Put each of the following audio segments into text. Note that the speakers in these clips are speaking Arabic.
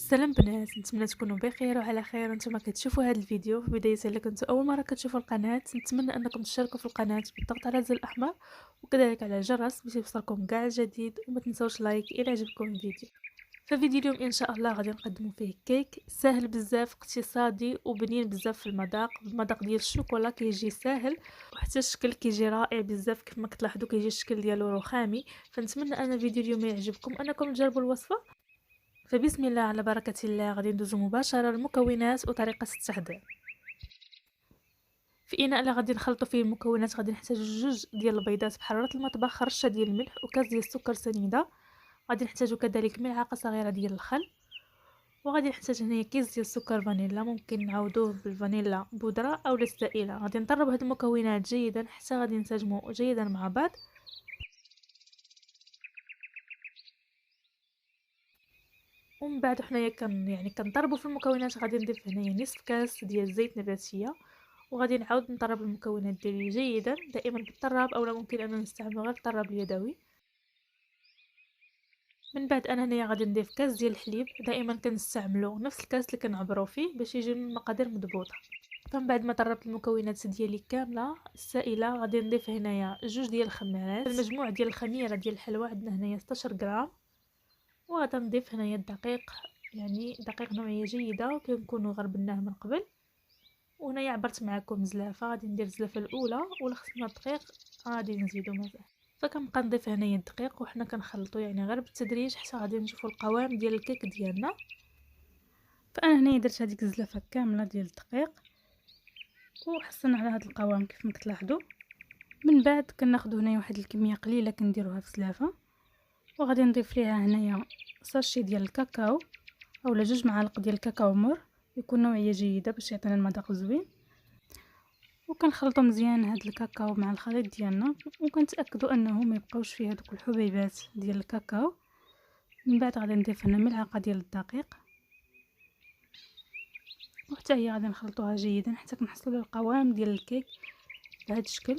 سلام بنات، نتمنى تكونوا بخير وعلى خير. نتوما كتشوفوا هذا الفيديو في بدايه، الا كنتوا اول مره كتشوفوا القناه نتمنى انكم تشتركوا في القناه بالضغط على الزر الاحمر وكذلك على الجرس باش يوصلكم كاع الجديد، وما تنسوش لايك الى عجبكم الفيديو. ففيديو اليوم ان شاء الله غادي نقدموا فيه كيك ساهل بزاف، اقتصادي وبنين بزاف في المذاق ديال الشوكولا كيجي ساهل، وحتى الشكل كيجي رائع بزاف. كيف ما كتلاحظوا كيجي الشكل ديالو رخامي. فنتمنى ان الفيديو اليوم يعجبكم انكم تجربوا الوصفه. فبسم الله على بركة الله غادي ندوزو مباشرة للمكونات وطريقة التحضير. في إناء اللي غادي نخلطوا فيه المكونات غادي نحتاج جوج ديال البيضات بحرارة المطبخ، رشة ديال الملح وكاس ديال السكر سنيدة. غادي نحتاجو كذلك ملعقة صغيرة ديال الخل، وغادي نحتاج هنايا كيس ديال السكر فانيلا، ممكن نعوضوه بالفانيلا بودرة او السائلة. غادي نطرب هاد المكونات جيدا حتى غادي نسجمو جيدا مع بعض. ومن بعد حنايا كنضربوا في المكونات. غادي نضيف هنايا نصف كاس ديال الزيت نباتيه، وغادي نعاود نطرب المكونات ديالي جيدا دائما بالطراب، اولا ممكن اننا نستعمل غير الطراب اليدوي. من بعد انا هنايا غادي نضيف كاس ديال الحليب، دائما كنستعملوا نفس الكاس اللي كنعبروا فيه باش يجيو المقادير مضبوطه. فمن بعد ما طربت المكونات ديالي كامله السائله غادي نضيف هنايا جوج ديال الخميرات. المجموع ديال الخميره ديال الحلوى عندنا هنايا 16 غرام. وغادي نضيف هنايا الدقيق، يعني دقيق نوعيه جيده وكنكونوا غربناه من قبل. وهنايا عبرت معكم زلافه، غادي ندير الزلافه الاولى ولا خصنا الدقيق غادي نزيدو مزال. فكنبقى نضيف هنايا الدقيق وحنا كنخلطو يعني غير بالتدريج حتى غادي نشوفوا القوام ديال الكيك ديالنا. فانا هنايا درت هذيك الزلافه كامله ديال الدقيق وحصلنا على هذا القوام كيف ما كتلاحظوا. من بعد كناخذوا هنايا واحد الكميه قليله كنديروها في الزلافه، وغادي نضيف ليها هنايا ساشي ديال الكاكاو اولا جوج معالق ديال الكاكاو مر، يكون نوعيه جيده باش يعطينا المذاق زوين. وكنخلطوا مزيان هاد الكاكاو مع الخليط ديالنا، وكنتاكدوا انه ما يبقاوش فيه هذوك الحبيبات ديال الكاكاو. من بعد غادي نضيف هنا ملعقه ديال الدقيق، وحتى هي غادي نخلطوها جيدا حتى كنحصلوا للقوام ديال الكيك بهذا الشكل.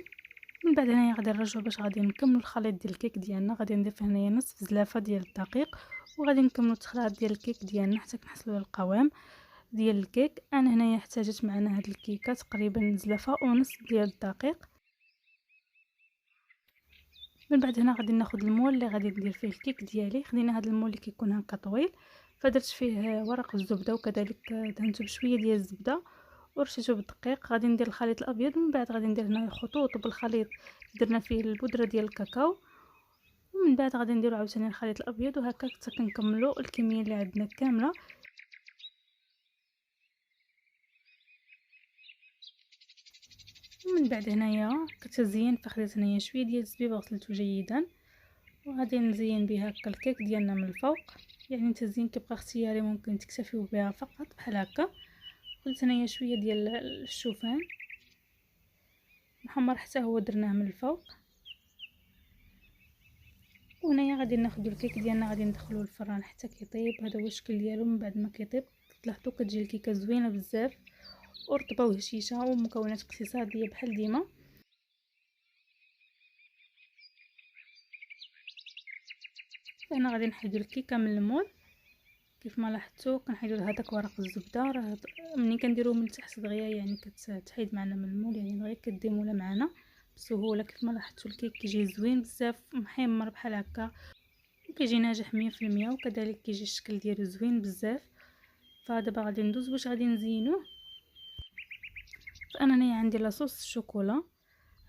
من بعد هنايا غادي نرجعوا باش غادي نكملوا الخليط ديال الكيك ديالنا. غادي نضيف هنايا نصف زلافه ديال الدقيق، وغادي نكملوا التخليط ديال الكيك ديالنا حتى كنحصلوا للقوام ديال الكيك. انا هنايا احتاجت معنا هاد الكيكه تقريبا زلافه ونص ديال الدقيق. من بعد هنا غادي ناخذ المول اللي غادي ندير فيه الكيك ديالي. خدينا هذا المول اللي كيكون هكا طويل، فدرت فيه ورق الزبده وكذلك دهنته بشويه ديال الزبده ورشيته بالدقيق. غادي ندير الخليط الابيض، من بعد غادي ندير هنا خطوط بالخليط درنا فيه البودره ديال الكاكاو، ومن بعد غادي نديرو عاوتاني الخليط الابيض، وهكا حتى كنكملوا الكميه اللي عندنا كامله. ومن بعد هنايا كتزين، فخديت هنايا شويه ديال الزبيب غسلته جيدا وغادي نزين بها هكا الكيك ديالنا من الفوق. يعني التزيين كيبقى اختياري، ممكن تكتفيو بها فقط بحال هكا. قلت هنايا شويه ديال الشوفان محمر حتى هو درناه من الفوق. وهنايا غادي ناخذ الكيك ديالنا غادي ندخلوه للفران حتى كيطيب. هذا هو الشكل ديالو. من بعد ما كيطيب تلاحظوا كتجي الكيكه زوينه بزاف ورطبه وهشيشه ومكونات اقتصاديه بحال ديما. هنا غادي نحيدو الكيكه من المول. كيف ما لاحظتوا كنحيدو هذاك ورق الزبده، راه ملي كنديروه من تحت دغيا يعني كتحيد معنا من المول، يعني دغيا كديموله معنا بسهوله. كيف ما لاحظتوا الكيك كيجي زوين بزاف محمر بحال هكا وكيجي ناجح 100%، وكذلك كيجي الشكل ديالو زوين بزاف. فدابا غادي ندوز باش غادي نزينوه. فانا هنايا عندي لاصوص الشوكولا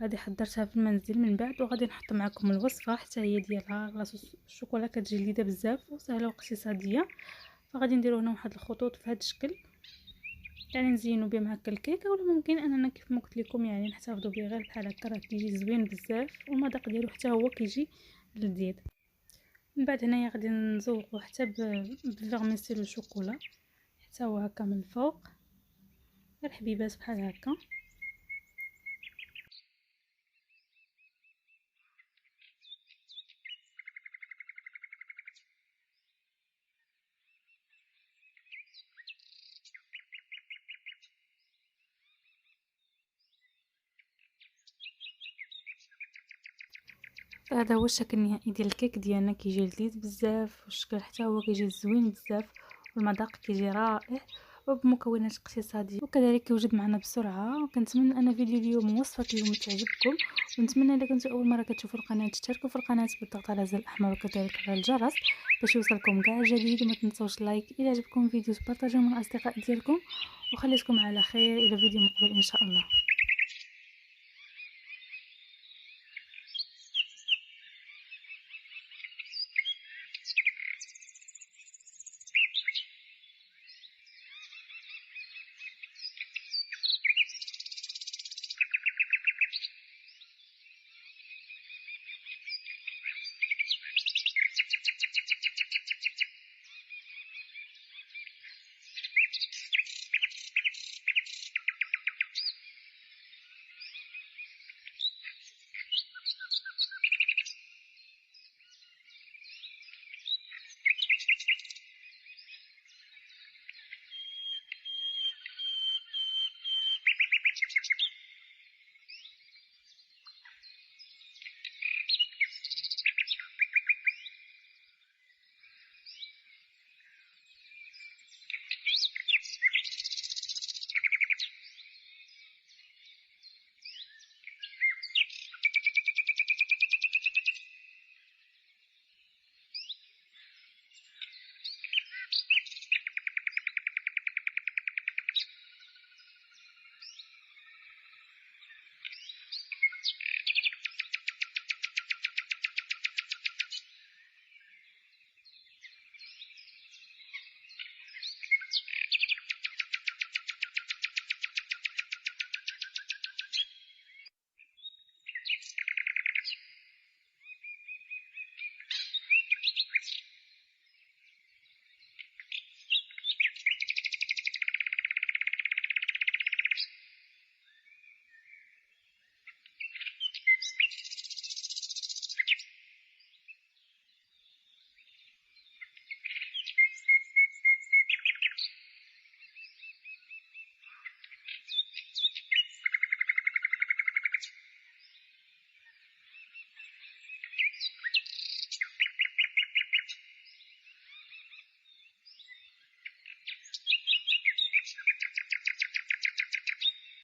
هذه حضرتها في المنزل من بعد، وغادي نحط معكم الوصفه حتى هي ديالها. لاصوص الشوكولا كتجي لذيذه بزاف وسهله واقتصاديه. فغادي نديرو هنا واحد الخطوط في هذا الشكل، يعني نزينو بهم هكا الكيكه، ولا ممكن اننا كيف ما قلت لكم يعني نحتفظوا به غير بحال هكا، راه كيجي زوين بزاف والمذاق ديالو حتى هو كيجي لذيذ. من بعد هنايا غادي نزوقو حتى بالفيرميسيل الشوكولا حتى هو هكا من الفوق، غير حبيبات بحال هكا. هذا هو الشكل النهائي ديال الكيك ديالنا، كيجي لذيذ بزاف والشكل حتى هو كيجي زوين بزاف. المذاق كيجي رائع وبمكونات اقتصادية وكذلك يوجد معنا بسرعة. وكنتمنى ان فيديو اليوم وصفة اليوم تعجبكم، ونتمنى اذا كنتوا اول مرة كتشوفوا القناة تشتركوا في القناة بالضغط على زر الاحمر وكذلك على الجرس باش يوصلكم كاع جديد. وما تنسوش لايك الى عجبكم الفيديو، تبارطاجوه مع الاصدقاء ديالكم، وخليكم على خير الى فيديو مقبل ان شاء الله.